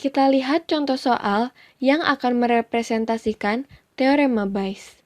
Kita lihat contoh soal yang akan merepresentasikan teorema Bayes.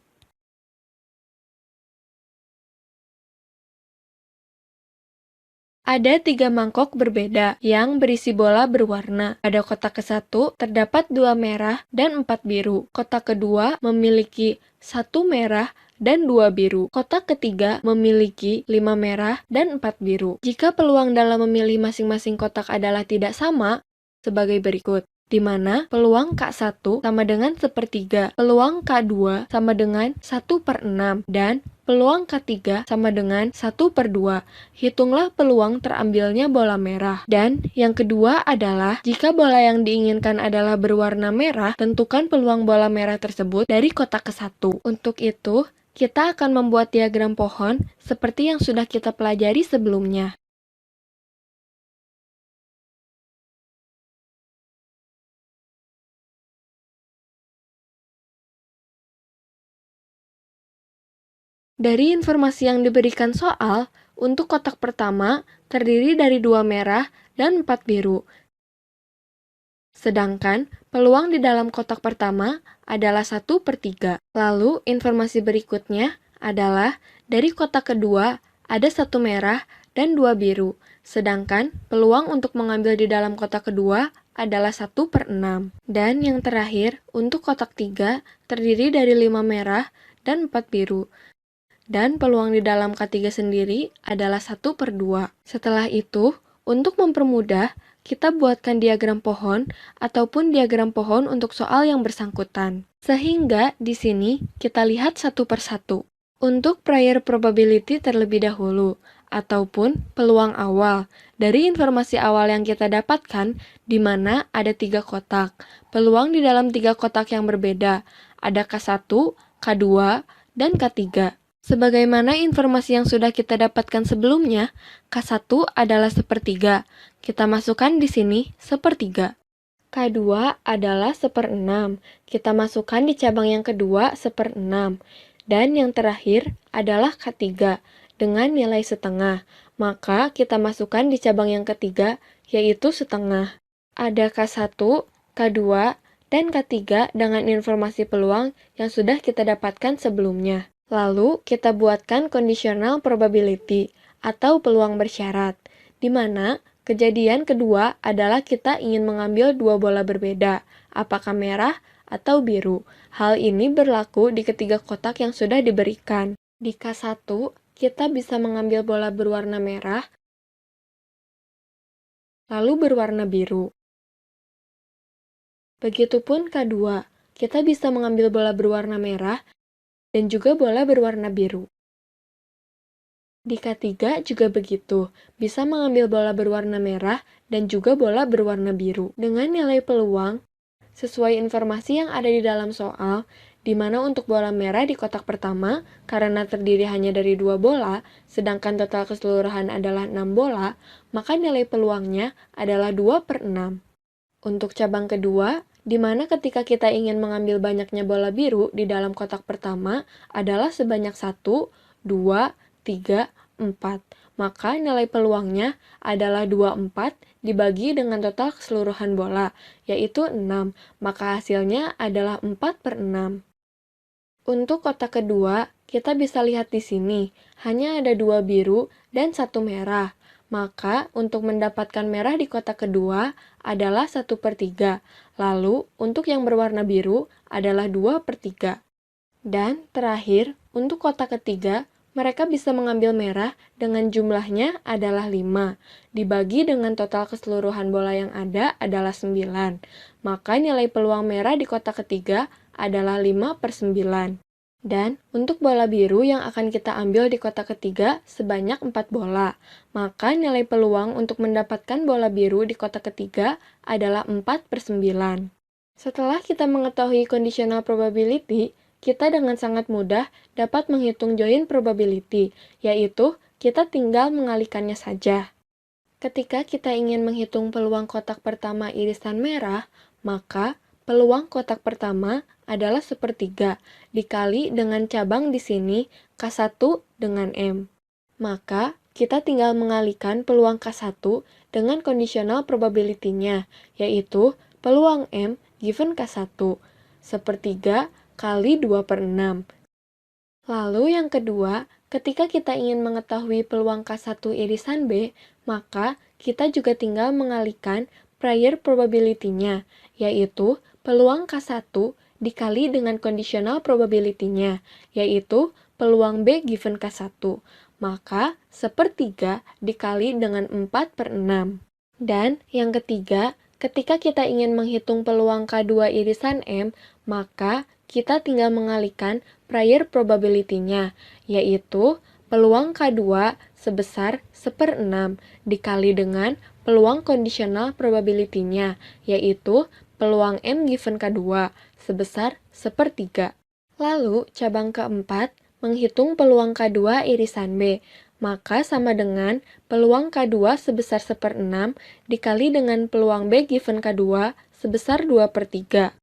Ada 3 mangkok berbeda yang berisi bola berwarna. Pada kotak ke-1 terdapat 2 merah dan 4 biru. Kotak kedua memiliki 1 merah dan 2 biru. Kotak ketiga memiliki 5 merah dan 4 biru. Jika peluang dalam memilih masing-masing kotak adalah tidak sama, sebagai berikut. Di mana peluang K1 sama dengan sepertiga, peluang K2 sama dengan 1/6, dan peluang K3 sama dengan 1/2. Hitunglah peluang terambilnya bola merah. Dan yang kedua adalah, jika bola yang diinginkan adalah berwarna merah, tentukan peluang bola merah tersebut dari kotak ke-1. Untuk itu, kita akan membuat diagram pohon seperti yang sudah kita pelajari sebelumnya. Dari informasi yang diberikan soal, untuk kotak pertama terdiri dari 2 merah dan 4 biru. Sedangkan peluang di dalam kotak pertama adalah 1/3. Lalu informasi berikutnya adalah dari kotak kedua ada 1 merah dan 2 biru. Sedangkan peluang untuk mengambil di dalam kotak kedua adalah 1/6. Dan yang terakhir, untuk kotak 3 terdiri dari 5 merah dan 4 biru. Dan peluang di dalam K3 sendiri adalah 1/2. Setelah itu, untuk mempermudah, kita buatkan diagram pohon ataupun diagram pohon untuk soal yang bersangkutan. Sehingga di sini kita lihat satu persatu. Untuk prior probability terlebih dahulu, ataupun peluang awal. Dari informasi awal yang kita dapatkan, di mana ada 3 kotak. Peluang di dalam 3 kotak yang berbeda. Ada K1, K2, dan K3. Sebagaimana informasi yang sudah kita dapatkan sebelumnya, K1 adalah sepertiga. Kita masukkan di sini sepertiga. K2 adalah 1/6. Kita masukkan di cabang yang kedua 1/6. Dan yang terakhir adalah K3 dengan nilai setengah. Maka kita masukkan di cabang yang ketiga, yaitu setengah. Ada K1, K2, dan K3 dengan informasi peluang yang sudah kita dapatkan sebelumnya. Lalu, kita buatkan conditional probability atau peluang bersyarat, di mana kejadian kedua adalah kita ingin mengambil 2 bola berbeda, apakah merah atau biru. Hal ini berlaku di ketiga kotak yang sudah diberikan. Di K1, kita bisa mengambil bola berwarna merah, lalu berwarna biru. Begitupun K2, kita bisa mengambil bola berwarna merah, dan juga bola berwarna biru. Di K3 juga begitu, bisa mengambil bola berwarna merah dan juga bola berwarna biru. Dengan nilai peluang, sesuai informasi yang ada di dalam soal, di mana untuk bola merah di kotak pertama, karena terdiri hanya dari 2 bola, sedangkan total keseluruhan adalah 6 bola, maka nilai peluangnya adalah 2/6. Untuk cabang kedua, di mana ketika kita ingin mengambil banyaknya bola biru di dalam kotak pertama adalah sebanyak 1, 2, 3, 4. Maka nilai peluangnya adalah 24 dibagi dengan total keseluruhan bola, yaitu 6. Maka hasilnya adalah 4/6. Untuk kotak kedua, kita bisa lihat di sini, hanya ada 2 biru dan 1 merah. Maka, untuk mendapatkan merah di kotak kedua adalah 1/3. Lalu, untuk yang berwarna biru adalah 2/3. Dan terakhir, untuk kotak ketiga, mereka bisa mengambil merah dengan jumlahnya adalah 5. Dibagi dengan total keseluruhan bola yang ada adalah 9. Maka nilai peluang merah di kotak ketiga adalah 5/9. Dan untuk bola biru yang akan kita ambil di kotak ketiga sebanyak 4 bola. Maka nilai peluang untuk mendapatkan bola biru di kotak ketiga adalah 4/9. Setelah kita mengetahui conditional probability, kita dengan sangat mudah dapat menghitung joint probability, yaitu kita tinggal mengalihkannya saja. Ketika kita ingin menghitung peluang kotak pertama irisan merah, maka peluang kotak pertama adalah sepertiga, dikali dengan cabang di sini K1 dengan M. Maka, kita tinggal mengalihkan peluang K1 dengan conditional probability-nya, yaitu peluang M given K1, sepertiga kali 2/6. Lalu yang kedua, ketika kita ingin mengetahui peluang K1 irisan B, maka kita juga tinggal mengalihkan prior probability-nya, yaitu peluang K1 dikali dengan conditional probability-nya, yaitu peluang B given K1. Maka, sepertiga dikali dengan 4/6. Dan yang ketiga, ketika kita ingin menghitung peluang K2 irisan M, maka kita tinggal mengalihkan prior probability-nya, yaitu peluang K2 sebesar 1/6 dikali dengan peluang conditional probability-nya, yaitu peluang M given K2 sebesar 1/3. Lalu, cabang keempat, menghitung peluang K2 irisan B, maka sama dengan peluang K2 sebesar 1/6 dikali dengan peluang B given K2 sebesar 2/3.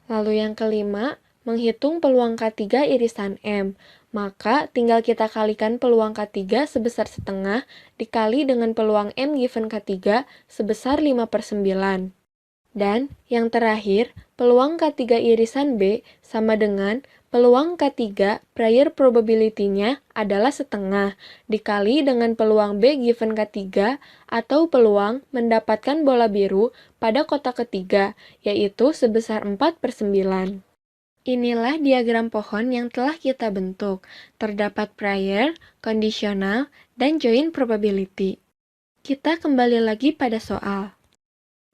Lalu yang kelima, menghitung peluang K3 irisan M, maka tinggal kita kalikan peluang K3 sebesar setengah dikali dengan peluang M given K3 sebesar 5/9. Dan yang terakhir, peluang K3 irisan B sama dengan peluang K3 prior probability-nya adalah setengah dikali dengan peluang B given K3 atau peluang mendapatkan bola biru pada kotak ketiga, yaitu sebesar 4/9. Inilah diagram pohon yang telah kita bentuk. Terdapat prior, conditional, dan joint probability. Kita kembali lagi pada soal.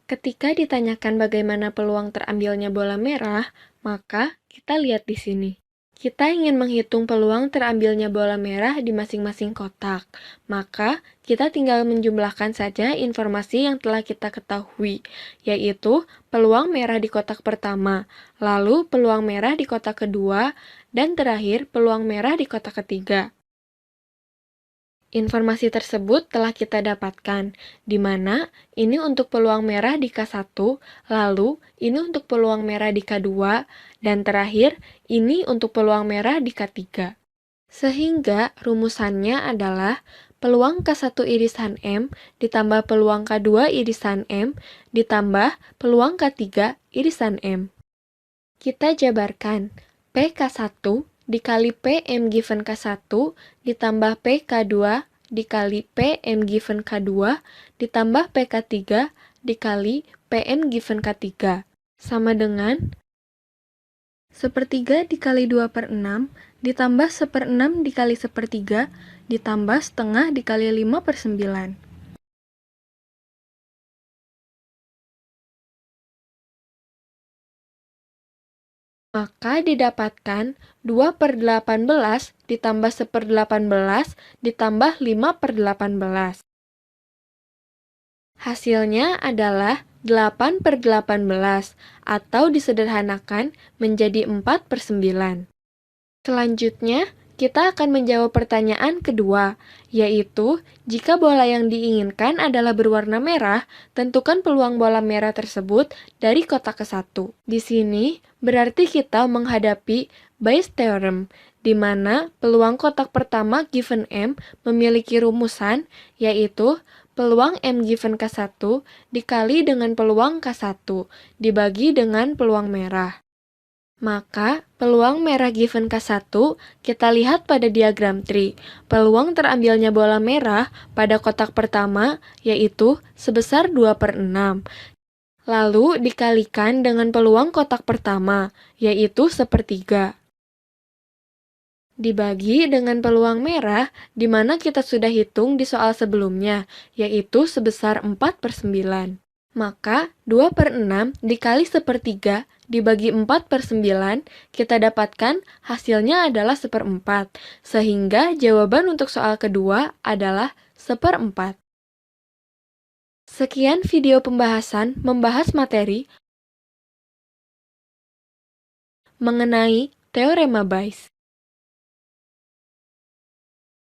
Ketika ditanyakan bagaimana peluang terambilnya bola merah, maka kita lihat di sini. Kita ingin menghitung peluang terambilnya bola merah di masing-masing kotak. Maka, kita tinggal menjumlahkan saja informasi yang telah kita ketahui, yaitu peluang merah di kotak pertama, lalu peluang merah di kotak kedua, dan terakhir peluang merah di kotak ketiga. Informasi tersebut telah kita dapatkan, di mana ini untuk peluang merah di K1, lalu ini untuk peluang merah di K2, dan terakhir ini untuk peluang merah di K3. Sehingga rumusannya adalah peluang K1 irisan M ditambah peluang K2 irisan M ditambah peluang K3 irisan M. Kita jabarkan, PK1 dikali PM given K1 ditambah PK2 dikali PM given K2 ditambah PK3 dikali PM given K3 sama dengan sepertiga dikali 2/6 ditambah 1/6 dikali sepertiga ditambah setengah dikali 5/9. Maka didapatkan 2/18 ditambah 1/18 ditambah 5/18. Hasilnya adalah 8/18 atau disederhanakan menjadi 4/9. Selanjutnya, kita akan menjawab pertanyaan kedua, yaitu jika bola yang diinginkan adalah berwarna merah, tentukan peluang bola merah tersebut dari kotak ke-1. Di sini, berarti kita menghadapi Bayes theorem, di mana peluang kotak pertama given M memiliki rumusan, yaitu peluang M given K1 dikali dengan peluang K1 dibagi dengan peluang merah. Maka, peluang merah given K1 kita lihat pada diagram tree. Peluang terambilnya bola merah pada kotak pertama yaitu sebesar 2/6. Lalu dikalikan dengan peluang kotak pertama, yaitu sepertiga. Dibagi dengan peluang merah, di mana kita sudah hitung di soal sebelumnya, yaitu sebesar 4/9. Maka, 2/6 dikali sepertiga dibagi 4/9, kita dapatkan hasilnya adalah 1/4. Sehingga jawaban untuk soal kedua adalah 1/4. Sekian video pembahasan membahas materi mengenai teorema Bayes.